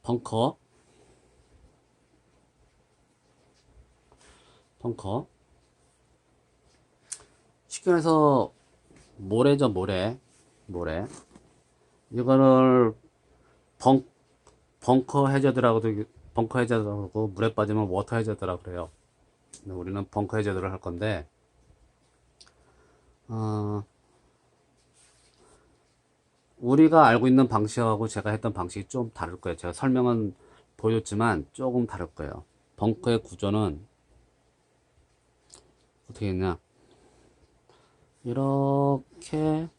벙커, 벙커. 쉽게 말해서 모래죠, 모래. 이거를 벙, 벙커 해저드라고도, 벙커 해저드라고 하고, 물에 빠지면 워터 해저드라고 그래요. 근데 우리는 벙커 해저드를 할 건데, 어, 우리가 알고 있는 방식하고 제가 했던 방식이 좀 다를 거예요. 제가 설명은 보여줬지만 조금 다를 거예요. 벙커의 구조는 어떻게 했냐. 이렇게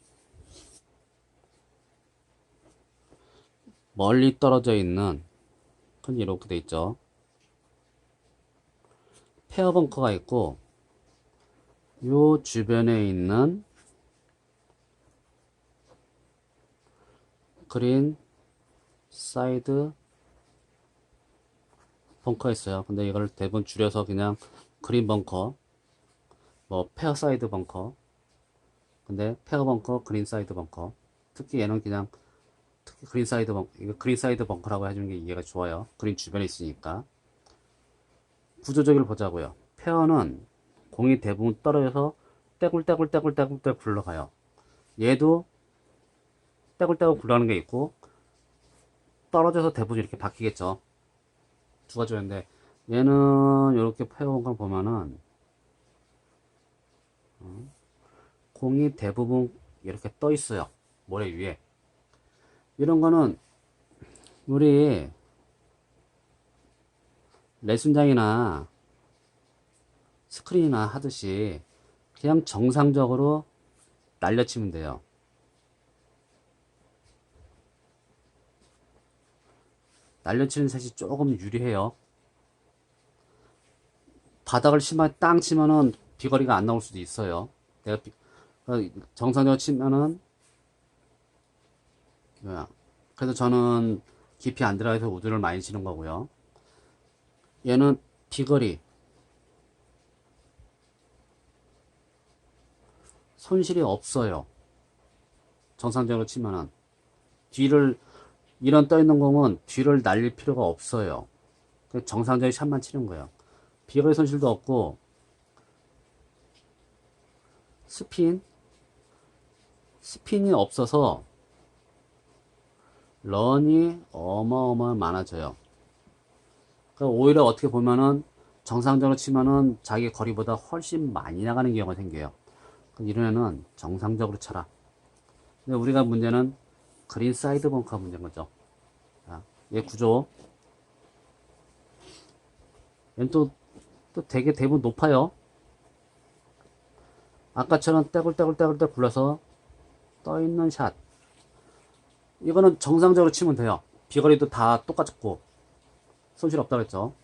멀리 떨어져 있는, 이렇게 돼 있죠. 페어 벙커가 있고, 요 주변에 있는 그린 사이드 벙커가 있어요. 근데 이걸 대부분 줄여서 그냥 그린 벙커, 뭐 페어 사이드 벙커. 근데 페어 벙커, 그린 사이드 벙커. 특히 얘는 그냥 특히 그린 사이드 벙커, 이거 그린 사이드 벙커라고 해주는 게 이해가 좋아요. 그린 주변에 있으니까. 구조적으로 보자고요. 페어는 공이 대부분 떨어져서 떼굴떼굴 굴러가요. 얘도 떼굴떼굴 굴러가는 게 있고, 떨어져서 대부분 이렇게 박히겠죠. 두 가지였는데, 얘는 이렇게 페어본 걸 보면은 공이 대부분 이렇게 떠 있어요. 모래 위에. 이런 거는 우리 레슨장이나 스크린이나 하듯이 그냥 정상적으로 날려치면 돼요. 날려치는 셋이 조금 유리해요. 바닥을 심하게 땅 치면은 비거리가 안 나올 수도 있어요. 내가 정상적으로 치면은 뭐야. 그래서 저는 깊이 안 들어가서 우드를 많이 치는 거고요. 얘는 비거리 손실이 없어요. 정상적으로 치면은 뒤를 이런 떠 있는 공은 뒤를 날릴 필요가 없어요. 정상적인 샷만 치는 거예요. 비거리 손실도 없고 스핀 스핀이 없어서 런이 어마어마 많아져요. 그러니까 오히려 어떻게 보면은 정상적으로 치면은 자기 거리보다 훨씬 많이 나가는 경우가 생겨요. 이런 애는 정상적으로 쳐라. 근데 우리가 문제는 그린 사이드 벙커 문제인 거죠. 자, 얘 구조. 얘는 또 되게 대부분 높아요. 아까처럼 떼굴떼굴 굴러서 떠있는 샷. 이거는 정상적으로 치면 돼요. 비거리도 다 똑같고 손실 없다고 했죠.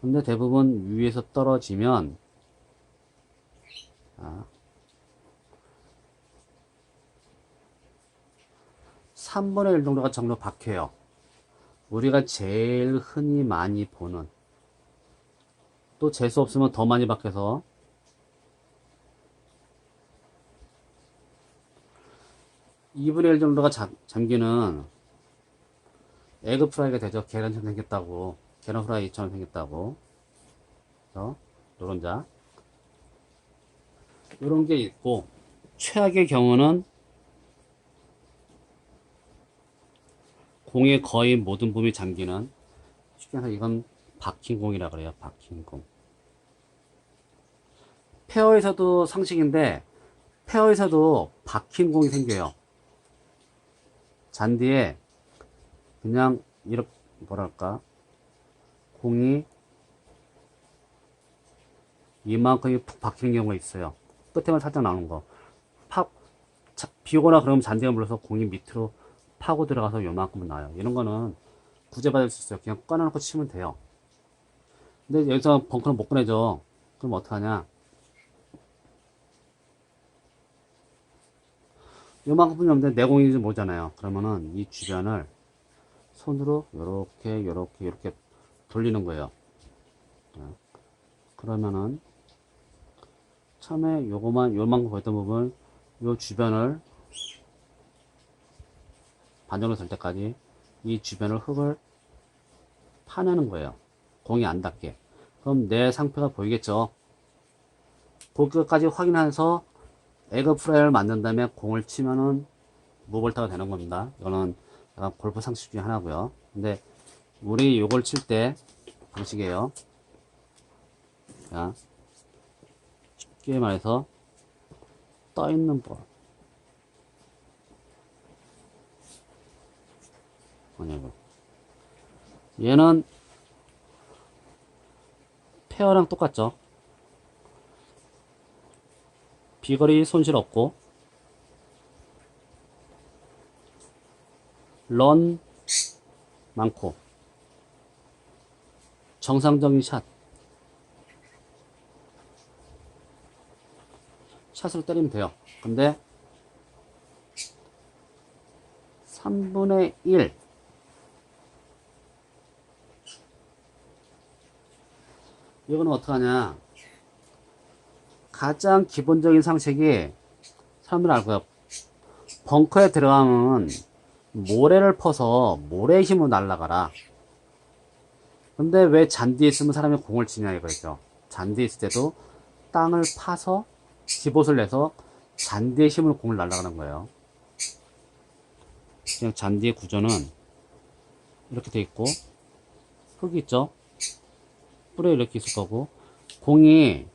근데 대부분 위에서 떨어지면 3분의 1 정도가 정로 박혀요. 우리가 제일 흔히 많이 보는, 또 재수 없으면 더 많이 박혀서 2분의 1 정도가 잠기는 에그 프라이가 되죠. 계란처럼 생겼다고. 계란 프라이처럼 생겼다고. 그래서 노른자. 이런 게 있고, 최악의 경우는 공의 거의 모든 부분이 잠기는, 쉽게 말해서 이건 박힌 공이라 그래요. 박힌 공. 페어에서도 상식인데, 페어에서도 박힌 공이 생겨요. 잔디에 그냥 이렇게 뭐랄까 공이 이만큼이 푹 박히는 경우가 있어요. 끝에만 살짝 나오는 거. 팍 비 오거나 그러면 잔디가 물러서 공이 밑으로 파고 들어가서 요만큼은 나요. 이런 거는 구제받을 수 있어요. 그냥 꺼내놓고 치면 돼요. 근데 여기서 벙커는 못 꺼내죠. 그럼 어떡하냐. 요만큼뿐이 없는데 내 공인지 모르잖아요. 그러면은 이 주변을 손으로 요렇게 돌리는 거예요. 그러면은 처음에 요만큼 보였던 부분, 요 주변을 반정으로 될 때까지 이 주변을 흙을 파내는 거예요. 공이 안 닿게. 그럼 내 상표가 보이겠죠? 그것까지 확인해서 에그 프라이를 만든 다음에 공을 치면은 무볼타가 되는 겁니다. 이거는 약간 골프 상식 중에 하나고요. 근데 우리 요걸 칠 때 방식이에요. 자, 쉽게 말해서 떠 있는 볼. 뭐냐고. 얘는 페어랑 똑같죠. 비거리 손실 없고 런 많고 정상적인 샷으로 때리면 돼요. 근데 3분의 1 이거는 어떡하냐. 가장 기본적인 상식이 사람들은 알 거야. 벙커에 들어가면 모래를 퍼서 모래의 힘으로 날아가라. 근데 왜 잔디에 있으면 사람이 공을 치냐 이거죠. 잔디에 있을 때도 땅을 파서 집옷을 내서 잔디의 힘으로 공을 날아가는 거예요. 그냥 잔디의 구조는 이렇게 돼 있고 흙이 있죠. 뿌려 이렇게 있을 거고 공이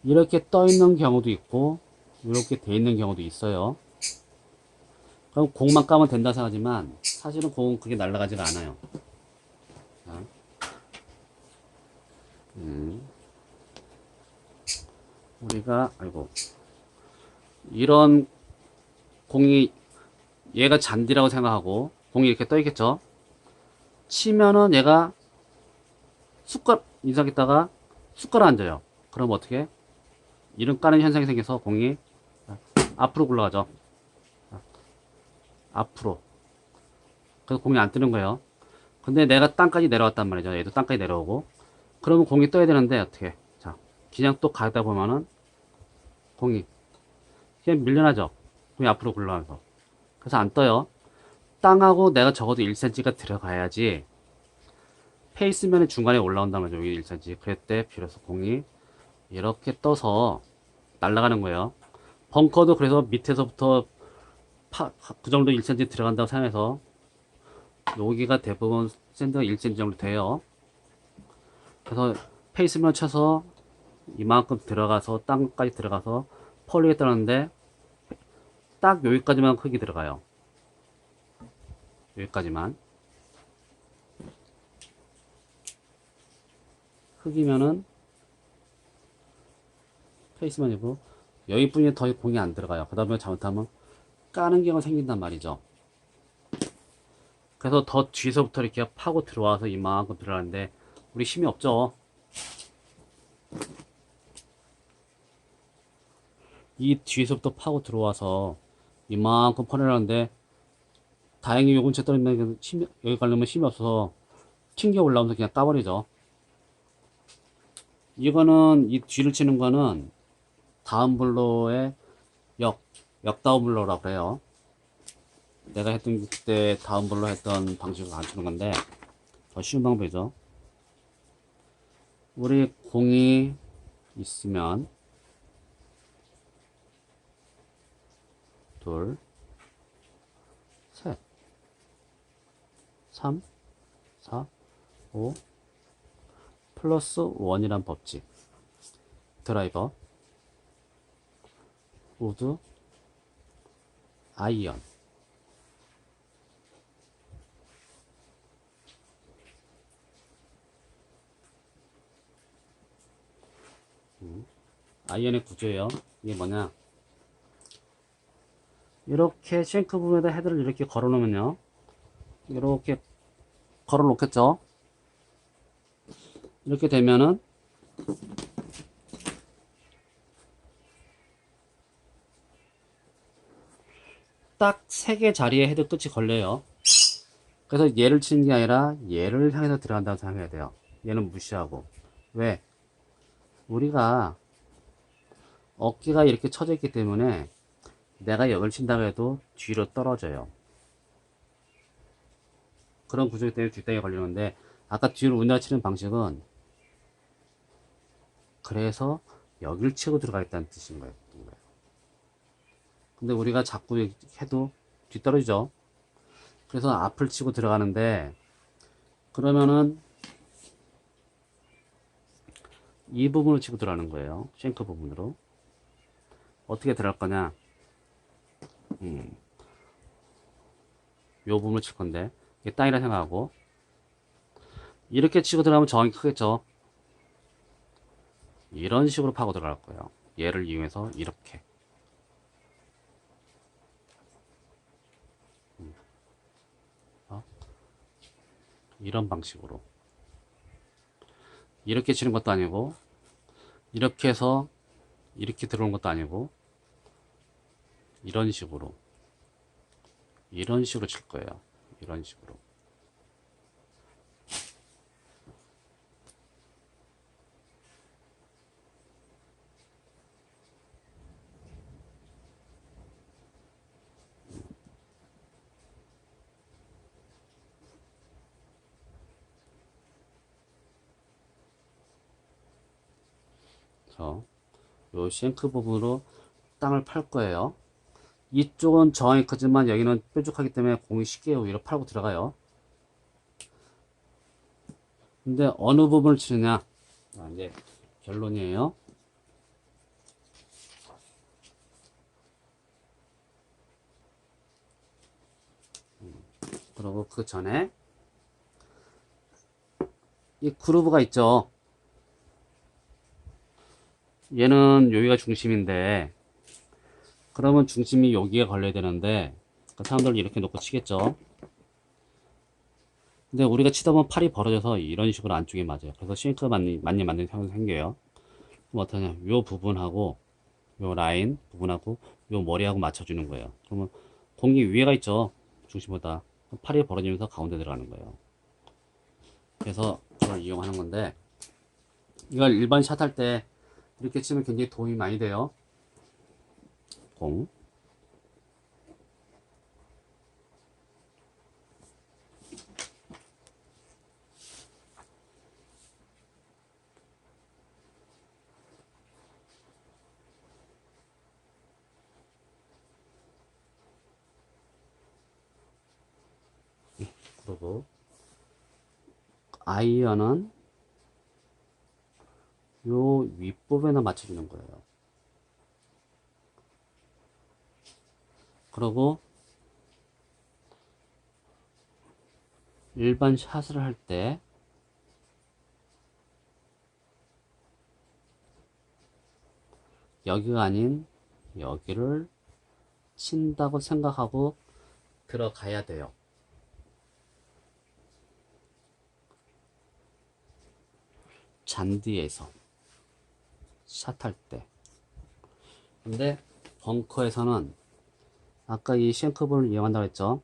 이렇게 떠 있는 경우도 있고 이렇게 돼 있는 경우도 있어요. 그럼 공만 까면 된다 생각하지만 사실은 공은 그게 날아가지가 않아요. 자, 우리가 아이고 이런 공이 얘가 잔디라고 생각하고 공이 이렇게 떠 있겠죠. 치면은 얘가 숟가락 인사했다가 숟가락 앉아요. 그럼 어떻게? 이름 까는 현상이 생겨서 공이 앞으로 굴러가죠. 앞으로. 그래서 공이 안 뜨는 거예요. 근데 내가 땅까지 내려왔단 말이죠. 얘도 땅까지 내려오고. 그러면 공이 떠야 되는데 어떻게? 자, 그냥 또 가다 보면은 공이 그냥 밀려나죠. 공이 앞으로 굴러가면서. 그래서 안 떠요. 땅하고 내가 적어도 1cm가 들어가야지 페이스면의 중간에 올라온단 말이죠. 여기 1cm. 그럴 때 비로소 공이 이렇게 떠서 날아가는 거예요. 벙커도 그래서 밑에서부터 그 정도 1cm 들어간다고 생각해서 여기가 대부분 샌드가 1cm 정도 돼요. 그래서 페이스면 쳐서 이만큼 들어가서 땅까지 들어가서 펄리게 떠났는데 딱 여기까지만 흙이 들어가요. 여기까지만. 흙이면은 페이스면이고 여기뿐이 더 공이 안 들어가요. 그 다음에 잘못하면 까는 경우가 생긴단 말이죠. 그래서 더 뒤에서부터 이렇게 파고 들어와서 이만큼 들어가는데 우리 힘이 없죠. 이 뒤에서부터 파고 들어와서 이만큼 퍼내려는데 다행히 요건 채 떨어지면 여기 가려면 힘이 없어서 튕겨 올라오면서 그냥 까버리죠. 이거는 이 뒤를 치는 거는 다운 블로의 역다운 블로라고 그래요. 내가 했던 그때 다운 블로 했던 방식으로 안 치는 건데 더 쉬운 방법이죠. 우리 공이 있으면 둘, 셋, 3, 4, 5 플러스 1이란 법칙. 드라이버, 우드, 아이언. 아이언의 구조예요. 이게 뭐냐? 이렇게 싱크 부분에다 헤드를 이렇게 걸어 놓으면요. 이렇게 걸어 놓겠죠? 이렇게 되면은 딱 3개 자리에 헤드 끝이 걸려요. 그래서 얘를 치는 게 아니라 얘를 향해서 들어간다고 생각해야 돼요. 얘는 무시하고. 왜? 우리가 어깨가 이렇게 쳐져 있기 때문에 내가 역을 친다고 해도 뒤로 떨어져요. 그런 구조 때문에 뒷땅이 걸리는데, 아까 뒤로 운다 치는 방식은 그래서 여길 치고 들어가겠다는 뜻인 거예요. 근데 우리가 자꾸 해도 뒤떨어지죠. 그래서 앞을 치고 들어가는데, 그러면은 이 부분을 치고 들어가는 거예요. 쉔크 부분으로. 어떻게 들어갈 거냐? 요 부분을 칠 건데, 이게 땅이라 생각하고, 이렇게 치고 들어가면 저항이 크겠죠. 이런 식으로 파고 들어갈 거예요. 얘를 이용해서 이렇게. 어? 이런 방식으로. 이렇게 치는 것도 아니고, 이렇게 해서 이렇게 들어오는 것도 아니고, 이런 식으로. 이런 식으로 칠 거예요. 이런 식으로. 그래서 요 쉔크 부분으로 땅을 팔 거예요. 이쪽은 저항이 크지만 여기는 뾰족하기 때문에 공이 쉽게 오히려 팔고 들어가요. 근데 어느 부분을 치느냐? 이제 결론이에요. 그리고 그 전에 이 그루브가 있죠. 얘는 여기가 중심인데, 그러면 중심이 여기에 걸려야 되는데, 사람들 이렇게 놓고 치겠죠. 근데 우리가 치다 보면 팔이 벌어져서 이런 식으로 안쪽에 맞아요. 그래서 싱크 맞는 상황이 생겨요. 그럼 어떠냐? 요 부분하고 요 라인 부분하고 요 머리하고 맞춰주는 거예요. 그러면 공이 위에가 있죠. 중심보다. 팔이 벌어지면서 가운데 들어가는 거예요. 그래서 그걸 이용하는 건데, 이걸 일반 샷 할 때 이렇게 치면 굉장히 도움이 많이 돼요. 공. 그리고 아이언은 요 윗부분에 맞춰주는 거예요. 그리고 일반 샷을 할 때 여기가 아닌 여기를 친다고 생각하고 들어가야 돼요. 잔디에서 샷할 때. 근데 벙커에서는 아까 이 쉔크볼을 이용한다고 했죠.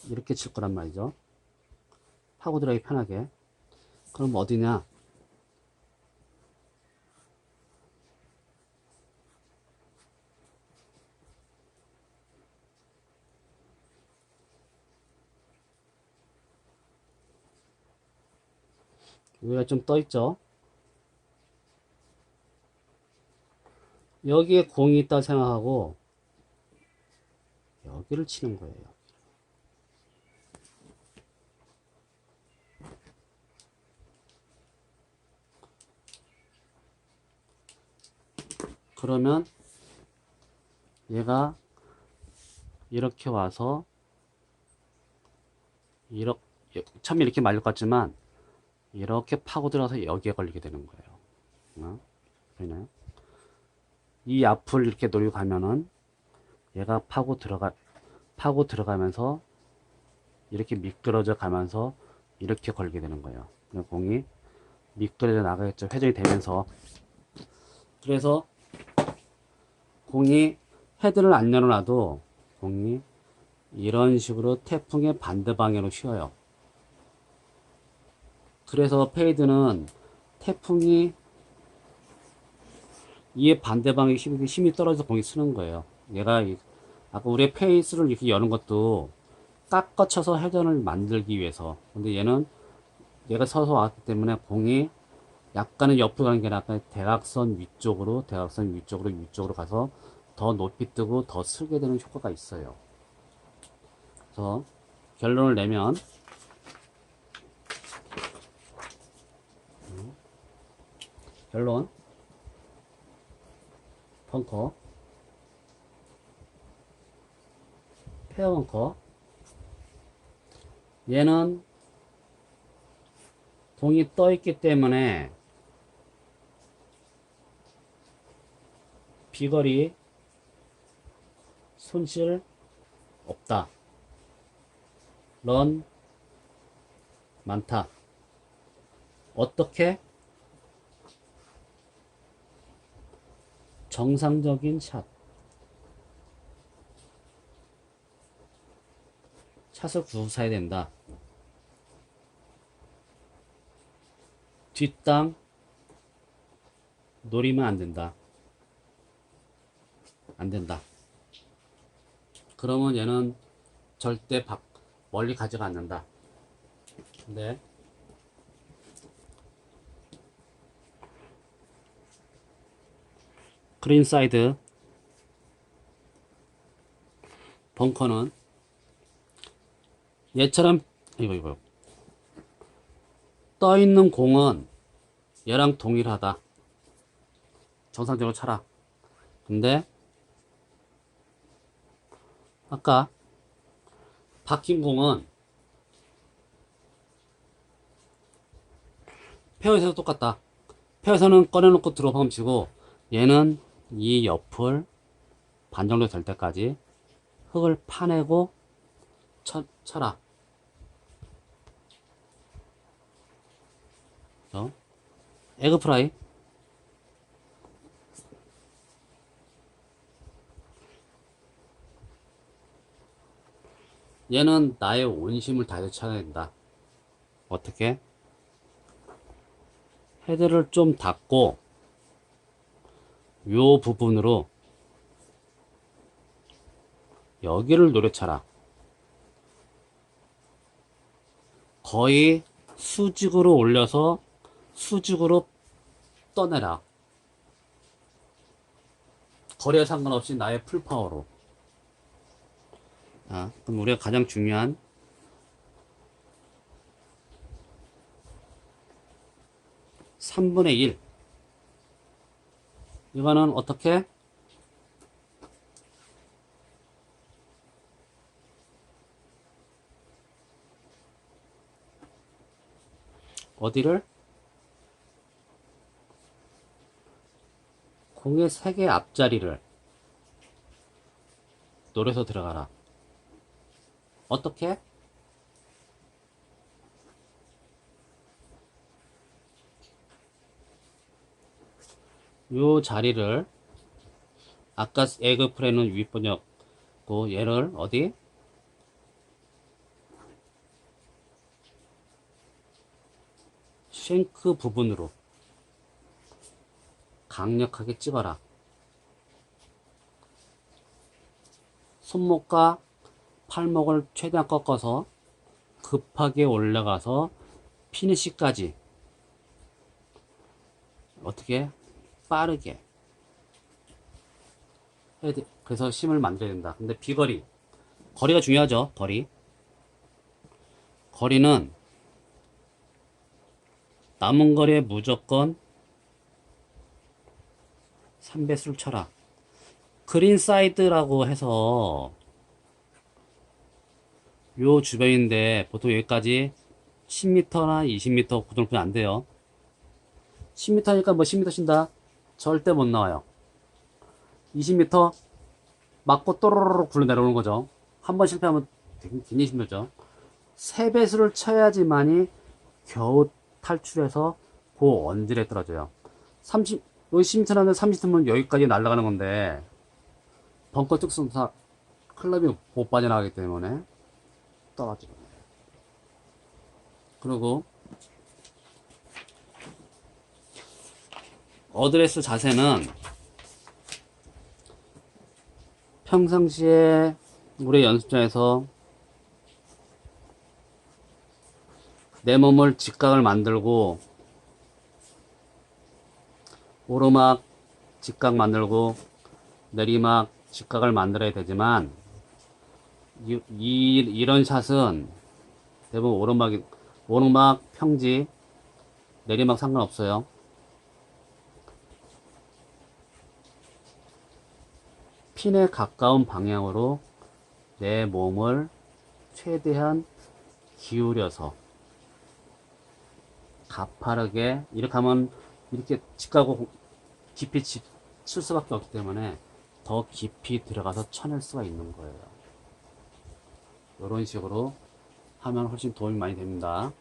이렇게 칠 거란 말이죠. 파고 들어가기 편하게. 그럼 어디냐? 여기가 좀 떠 있죠. 여기에 공이 있다 생각하고 여기를 치는 거예요. 그러면 얘가 이렇게 와서 이렇게 처음에 이렇게 말릴 것 같지만 이렇게 파고 들어서 여기에 걸리게 되는 거예요. 보이나요? 이 앞을 이렇게 노리고 가면은 얘가 파고 들어가면서 이렇게 미끄러져 가면서 이렇게 걸리게 되는 거예요. 공이 미끄러져 나가겠죠. 회전이 되면서. 그래서 공이 헤드를 안 열어놔도 공이 이런 식으로 태풍의 반대 방향으로 휘어요. 그래서 페이드는 태풍이 이에 반대 방향에 힘이 떨어져서 공이 쓰는 거예요. 얘가 아까 우리의 페이스를 이렇게 여는 것도 깎아쳐서 회전을 만들기 위해서. 근데 얘가 서서 왔기 때문에 공이 약간은 옆으로 가는 게 아니라 약간 대각선 위쪽으로 가서 더 높이 뜨고 더 슬게 되는 효과가 있어요. 그래서 결론을 내면 결론 벙커 페어 벙커 얘는 공이 떠 있기 때문에 비거리 손실 없다. 런 많다. 어떻게? 정상적인 샷을 구사해야 된다. 뒷땅 노리면 안 된다. 안 된다. 그러면 얘는 절대 멀리 가지가 않는다. 근데 그린사이드 벙커는 얘처럼 이거 떠 있는 공은 얘랑 동일하다. 정상적으로 차라. 근데 아까 박힌 공은 페어에서도 똑같다. 페어에서는 꺼내놓고 드롭하면 치고 얘는 이 옆을 반 정도 될 때까지 흙을 파내고 쳐라. 에그 프라이 얘는 나의 온심을 다해서 쳐야 된다. 어떻게? 헤드를 좀 닫고 요 부분으로 여기를 노려쳐라. 거의 수직으로 올려서 수직으로 떠내라. 거리에 상관없이 나의 풀파워로. 그럼 우리가 가장 중요한 3분의 1 이거는 어떻게? 어디를? 공의 3개 앞자리를 노려서 들어가라. 어떻게? 요 자리를 아까 에그 프레는 윗번역고 얘를 어디? 쉔크 부분으로 강력하게 찍어라. 손목과 팔목을 최대한 꺾어서 급하게 올라가서 피니시까지 어떻게 빠르게 해야 돼. 그래서 심을 만들어야 된다. 근데 거리가 중요하죠. 거리는 남은 거리에 무조건 3배수를 쳐라. 그린 사이드라고 해서 요 주변인데 보통 여기까지 10m나 20m 그 정도는 안 돼요. 10m니까 뭐 10m 친다? 절대 못 나와요. 20m 맞고 또로로로 굴러 내려오는 거죠. 한 번 실패하면 굉장히 힘들죠. 3배수를 쳐야지만이 겨우 탈출해서 그 언질에 떨어져요. 여기 10m라는 30m면 여기까지 날아가는 건데 벙커 특성상 클럽이 못 빠져나가기 때문에 떨어지고. 그리고 어드레스 자세는 평상시에 우리 연습장에서 내 몸을 직각을 만들고 오르막 직각 만들고 내리막 직각을 만들어야 되지만 이런 샷은 대부분 오르막 평지 내리막 상관없어요. 핀에 가까운 방향으로 내 몸을 최대한 기울여서 가파르게 이렇게 하면 이렇게 직가고 깊이 칠 수밖에 없기 때문에 더 깊이 들어가서 쳐낼 수가 있는 거예요. 이런 식으로 하면 훨씬 도움이 많이 됩니다.